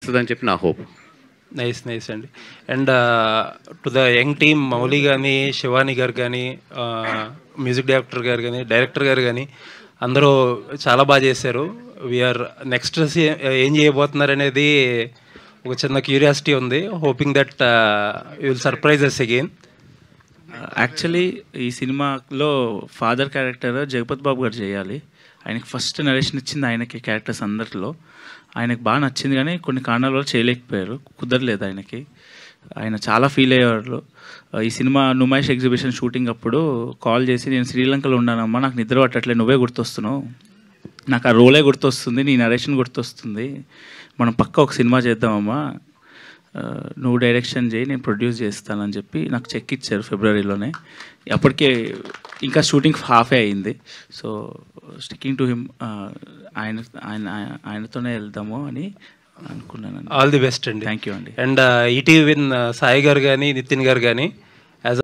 వస్తుందని చెప్పి నా హోప్. నైస్ నైస్ అండి. And to the young team, Mouli కానీ, శివాని గారు కానీ, మ్యూజిక్ డైరెక్టర్ గారు కానీ, డైరెక్టర్ గారు కానీ అందరూ చాలా బాగా చేశారు. వీఆర్ నెక్స్ట్ ఏం చేయబోతున్నారు అనేది ఒక చిన్న క్యూరియాసిటీ ఉంది. Hoping that you will surprise us again. Actually ఈ సినిమాలో ఫాదర్ క్యారెక్టర్ జగపతి బాబు గారు చేయాలి. ఆయనకి ఫస్ట్ నరేషన్ ఇచ్చింది ఆయనకి. క్యారెక్టర్స్ అందరిలో ఆయనకు బాగా నచ్చింది, కానీ కొన్ని కారణాల వల్ల చేయలేకపోయారు, కుదరలేదు ఆయనకి. ఆయన చాలా ఫీల్ అయ్యేవారు. ఈ సినిమా నుమాయిష్ ఎగ్జిబిషన్ షూటింగ్ అప్పుడు కాల్ చేసి, నేను శ్రీలంకలో ఉన్నానమ్మా, నాకు నిద్ర పట్టట్లేదు, నువ్వే గుర్తొస్తున్నావు, నాకు ఆ రోలే గుర్తొస్తుంది, నీ నరేషన్ గుర్తొస్తుంది, మనం పక్క ఒక సినిమా చేద్దామమ్మా, నువ్వు డైరెక్షన్ చేయి, నేను ప్రొడ్యూస్ చేస్తానని చెప్పి నాకు చెక్ ఇచ్చారు ఫిబ్రవరిలోనే. అప్పటికే ఇంకా షూటింగ్ హాఫే అయింది. సో స్టిక్కింగ్ టు హిమ్, ఆయనతోనే వెళ్దాము అని అనుకున్నాను. ఆల్ ది బెస్ట్ అండి. థ్యాంక్ యూ అండి. అండ్ ఈటీవీ విన్ సాయి గారు కానీ, నితిన్ గారు కానీ